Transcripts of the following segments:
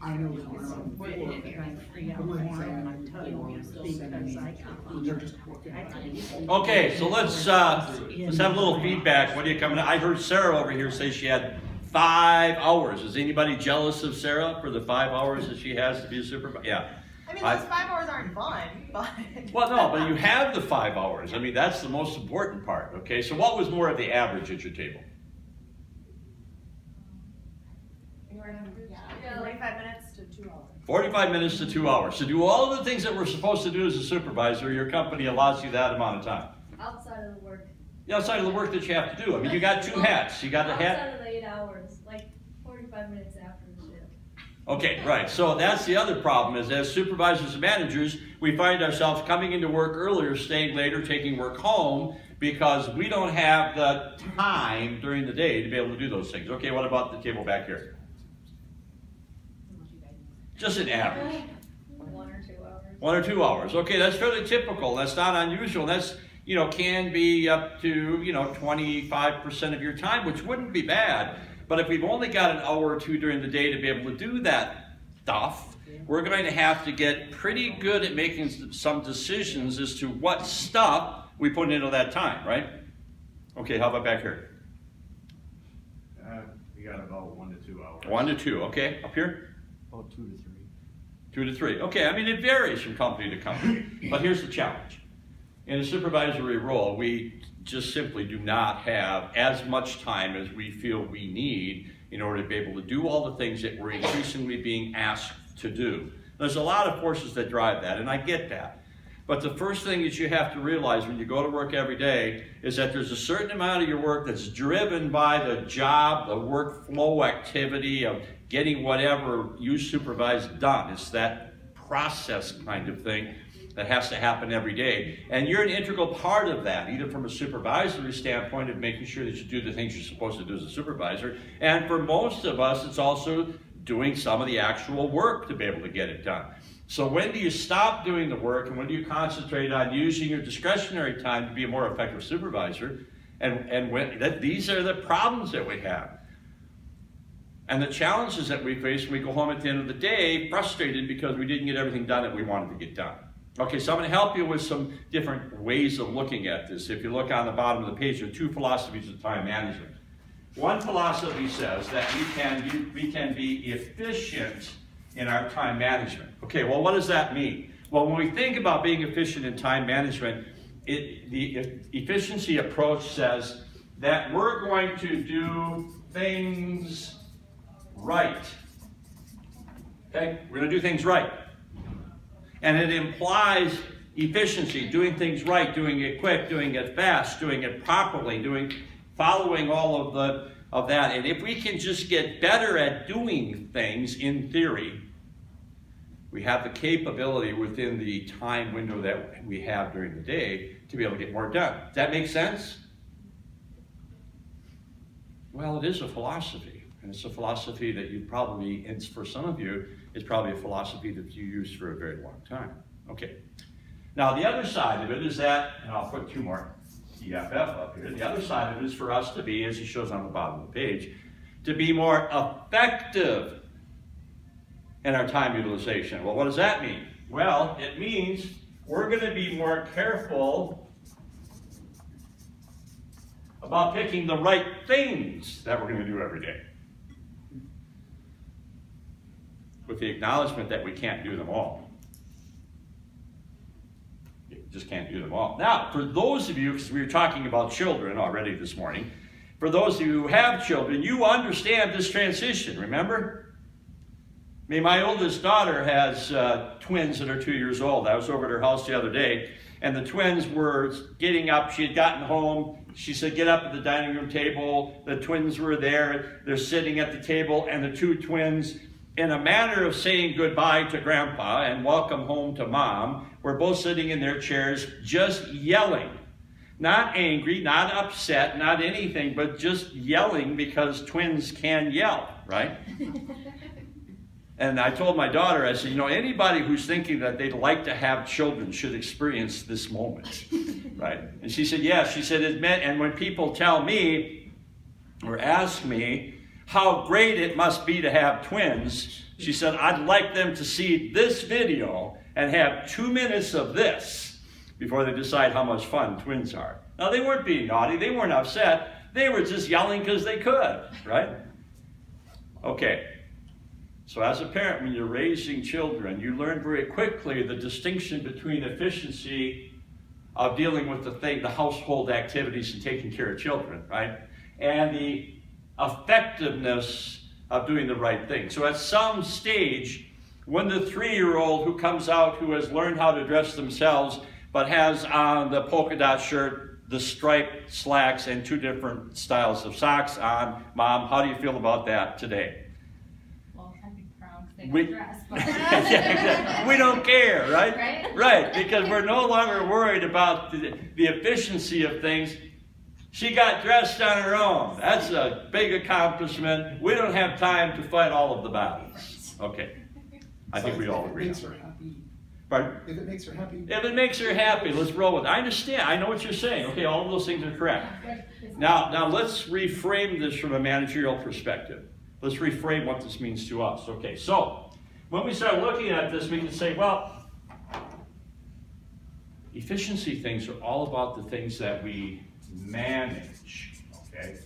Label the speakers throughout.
Speaker 1: I know that one of them before, free out more and I tell you, because they're just.
Speaker 2: Okay, so let's have a little feedback. What are you coming? I heard Sarah over here say she had 5 hours. Is anybody jealous of Sarah for the 5 hours that she has to be a supervisor? Yeah.
Speaker 3: I mean, those 5 hours aren't fun, but.
Speaker 2: Well, no, but you have the 5 hours. I mean, that's the most important part. Okay, so what was more of the average at your table?
Speaker 3: 45 minutes to 2 hours.
Speaker 2: 45 minutes to 2 hours. To do all of the things that we're supposed to do as a supervisor, your company allows you that amount of time.
Speaker 4: Outside of the work.
Speaker 2: Outside of the work that you have to do. I mean, you got 2 hats. You got the hat.
Speaker 4: Outside of the 8 hours, like 45 minutes after the shift.
Speaker 2: Okay, right. So that's the other problem is as supervisors and managers, we find ourselves coming into work earlier, staying later, taking work home because we don't have the time during the day to be able to do those things. Okay, what about the table back here? Just an average.
Speaker 4: 1 or 2 hours.
Speaker 2: 1 or 2 hours. Okay, that's fairly typical. That's not unusual. That's, can be up to, 25% of your time, which wouldn't be bad. But if we've only got an hour or two during the day to be able to do that stuff, we're going to have to get pretty good at making some decisions as to what stuff we put into that time, right? Okay, how about back here?
Speaker 5: We got about 1 to 2 hours.
Speaker 2: 1 to 2, okay. Up here?
Speaker 5: About 2 to 3.
Speaker 2: 2 to 3. Okay, I mean, it varies from company to company. But here's the challenge. In a supervisory role, we just simply do not have as much time as we feel we need in order to be able to do all the things that we're increasingly being asked to do. There's a lot of forces that drive that, and I get that. But the first thing that you have to realize when you go to work every day is that there's a certain amount of your work that's driven by the job, the workflow activity of getting whatever you supervise done. It's that process kind of thing that has to happen every day. And you're an integral part of that, either from a supervisory standpoint of making sure that you do the things you're supposed to do as a supervisor. And for most of us, it's also doing some of the actual work to be able to get it done. So when do you stop doing the work and when do you concentrate on using your discretionary time to be a more effective supervisor? And these are the problems that we have. And the challenges that we face when we go home at the end of the day, frustrated because we didn't get everything done that we wanted to get done. Okay, so I'm going to help you with some different ways of looking at this. If you look on the bottom of the page, there are 2 philosophies of time management. One philosophy says that we can be efficient in our time management. Okay, well, what does that mean? Well, when we think about being efficient in time management, the efficiency approach says that we're going to do things right. Okay, we're going to do things right. And it implies efficiency, doing things right, doing it quick, doing it fast, doing it properly, following all of that. And if we can just get better at doing things in theory, we have the capability within the time window that we have during the day to be able to get more done. Does that make sense? Well, it is a philosophy. And it's a philosophy that you probably, and for some of you, it's probably a philosophy that you used for a very long time. Okay. Now, the other side of it is that, and I'll put 2 more EFF up here. The other side of it is for us to be, as it shows on the bottom of the page, to be more effective in our time utilization. Well, what does that mean? Well, it means we're going to be more careful about picking the right things that we're going to do every day, with the acknowledgement that we can't do them all. You just can't do them all. Now, for those of you, because we were talking about children already this morning, for those of you who have children, you understand this transition, remember? I mean, my oldest daughter has twins that are 2 years old. I was over at her house the other day, and the twins were getting up. She had gotten home. She said, get up at the dining room table. The twins were there. They're sitting at the table, and the 2 twins, in a manner of saying goodbye to Grandpa and welcome home to Mom, were both sitting in their chairs just yelling. Not angry, not upset, not anything, but just yelling because twins can yell, right? And I told my daughter, I said, anybody who's thinking that they'd like to have children should experience this moment, right? And she said, yeah. She said, it meant, and when people tell me or ask me, how great it must be to have twins. She said, I'd like them to see this video and have 2 minutes of this before they decide how much fun twins are. Now, they weren't being naughty. They weren't upset. They were just yelling because they could, right? Okay. So as a parent, when you're raising children, you learn very quickly the distinction between efficiency of dealing with the household activities and taking care of children, right? And the effectiveness of doing the right thing. So at some stage, when the 3-year-old who comes out who has learned how to dress themselves but has on the polka dot shirt, the striped slacks, and 2 different styles of socks on, Mom, how do you feel about that today?
Speaker 4: Well, I'd be proud if they
Speaker 2: We-
Speaker 4: got dressed, but.
Speaker 2: Yeah, exactly. We don't care, right?
Speaker 4: Right?
Speaker 2: Right, because we're no longer worried about the efficiency of things. She got dressed on her own. That's a big accomplishment. We don't have time to fight all of the battles. Okay. I think we all agree.
Speaker 6: If it makes her happy.
Speaker 2: Pardon?
Speaker 6: If it makes her happy.
Speaker 2: If it makes her happy, let's roll with it. I understand. I know what you're saying. Okay, all of those things are correct. Now let's reframe this from a managerial perspective. Let's reframe what this means to us. Okay, so when we start looking at this, we can say, well, efficiency things are all about the things that we manage, okay?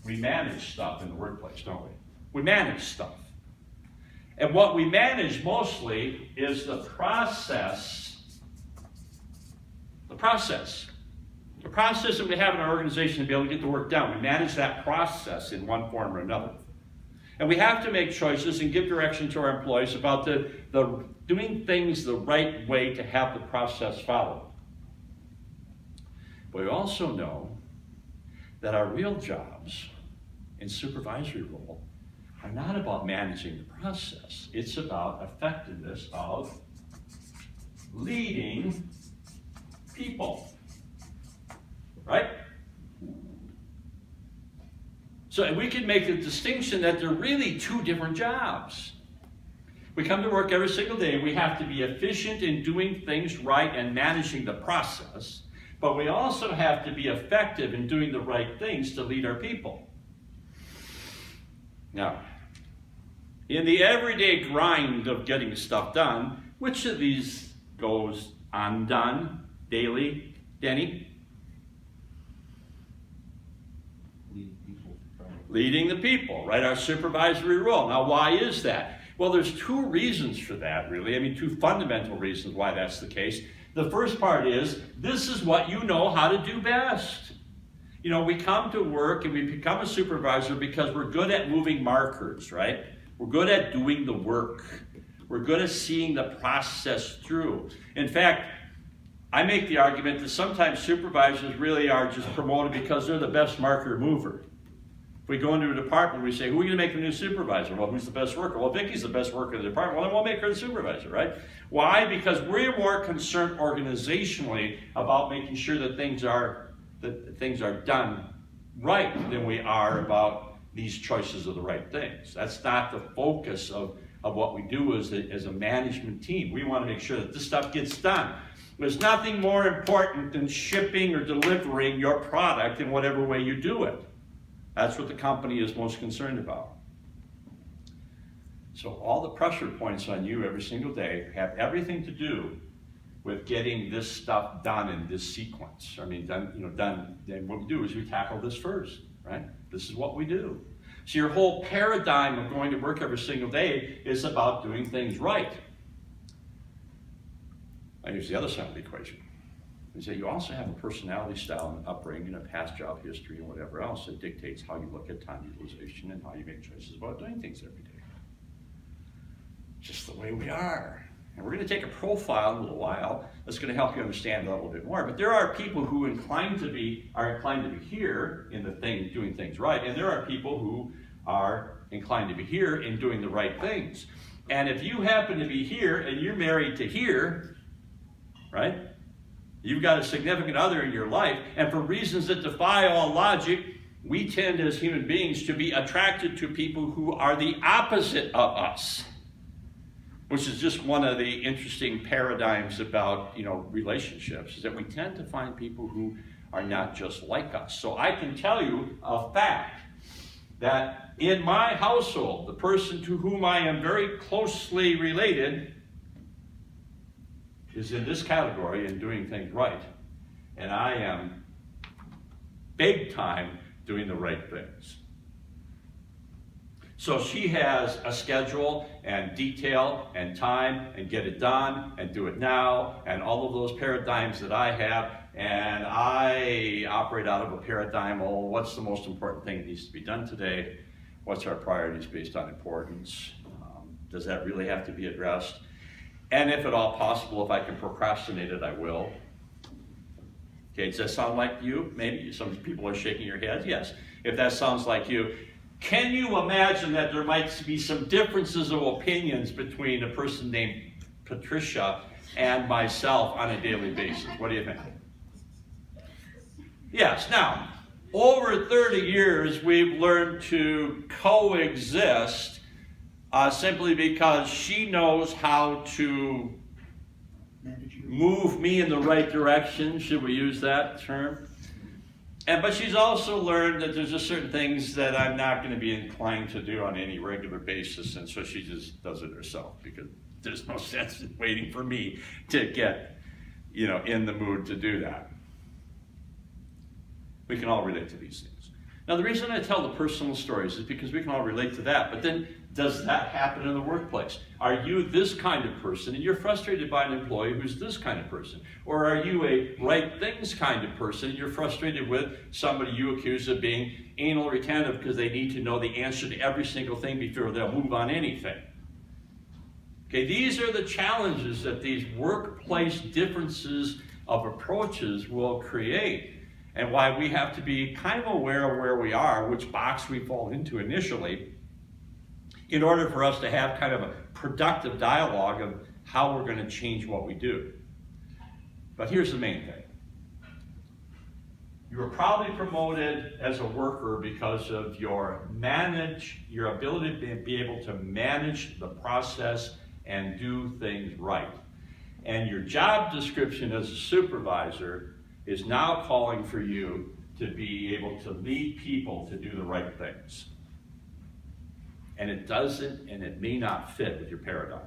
Speaker 2: We manage stuff in the workplace, don't we? We manage stuff. And what we manage mostly is the process that we have in our organization to be able to get the work done. We manage that process in one form or another. And we have to make choices and give direction to our employees about the doing things the right way to have the process followed. But we also know that our real jobs in supervisory role are not about managing the process. It's about effectiveness of leading people. Right? So we can make the distinction that they're really 2 different jobs. We come to work every single day. We have to be efficient in doing things right and managing the process. But we also have to be effective in doing the right things to lead our people. Now, in the everyday grind of getting stuff done, which of these goes undone daily, Denny? Leading the people, right? Our supervisory role. Now, why is that? Well, there's 2 reasons for that, really. I mean, 2 fundamental reasons why that's the case. The first part is, this is what you know how to do best. You know, we come to work and we become a supervisor because we're good at moving markers, right? We're good at doing the work. We're good at seeing the process through. In fact, I make the argument that sometimes supervisors really are just promoted because they're the best marker mover. If we go into a department, we say, who are we going to make the new supervisor? Well, who's the best worker? Well, Vicky's the best worker in the department. Well, then we'll make her the supervisor, right? Why? Because we're more concerned organizationally about making sure that things are done right than we are about these choices of the right things. That's not the focus of what we do as a management team. We want to make sure that this stuff gets done. There's nothing more important than shipping or delivering your product in whatever way you do it. That's what the company is most concerned about. So all the pressure points on you every single day have everything to do with getting this stuff done in this sequence. I mean, done. And what we do is we tackle this first, right? This is what we do. So your whole paradigm of going to work every single day is about doing things right. Now here's the other side of the equation. Is that you also have a personality style and upbringing, a past job history, and whatever else that dictates how you look at time utilization and how you make choices about doing things every day. Just the way we are. And we're going to take a profile in a little while that's going to help you understand that a little bit more. But there are people who are inclined to be here in the thing, doing things right, and there are people who are inclined to be here in doing the right things. And if you happen to be here and you're married to here, right? You've got a significant other in your life, and for reasons that defy all logic, we tend as human beings to be attracted to people who are the opposite of us, which is just one of the interesting paradigms about, relationships, is that we tend to find people who are not just like us. So I can tell you a fact that In my household, the person to whom I am very closely related is in this category in doing things right. And I am big time doing the right things. So she has a schedule and detail and time and get it done and do it now and all of those paradigms that I have, and I operate out of a paradigm, oh, what's the most important thing that needs to be done today? What's our priorities based on importance? Does that really have to be addressed? And if at all possible, if I can procrastinate it, I will. Okay, does that sound like you? Maybe some people are shaking your heads. Yes, if that sounds like you. Can you imagine that there might be some differences of opinions between a person named Patricia and myself on a daily basis? What do you think? Yes, now, over 30 years, we've learned to coexist simply because she knows how to move me in the right direction, should we use that term? But she's also learned that there's just certain things that I'm not going to be inclined to do on any regular basis, and so she just does it herself because there's no sense in waiting for me to get, in the mood to do that. We can all relate to these things. Now, the reason I tell the personal stories is because we can all relate to that, but then does that happen in the workplace? Are you this kind of person and you're frustrated by an employee who's this kind of person? Or are you a right things kind of person and you're frustrated with somebody you accuse of being anal retentive because they need to know the answer to every single thing before they'll move on anything? Okay, these are the challenges that these workplace differences of approaches will create, and why we have to be kind of aware of where we are, which box we fall into initially, in order for us to have kind of a productive dialogue of how we're going to change what we do. But here's the main thing. You were probably promoted as a worker because of your ability to be able to manage the process and do things right. And your job description as a supervisor is now calling for you to be able to lead people to do the right things. And it doesn't, and it may not fit with your paradigm.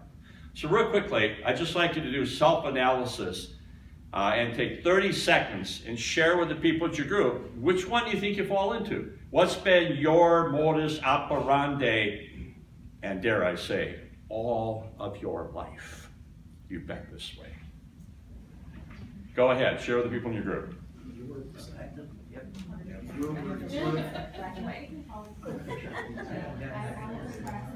Speaker 2: So real quickly, I'd just like you to do self-analysis and take 30 seconds and share with the people at your group which one you think you fall into. What's been your modus operandi, and dare I say, all of your life? You've been this way. Go ahead, share with the people in your group.
Speaker 4: I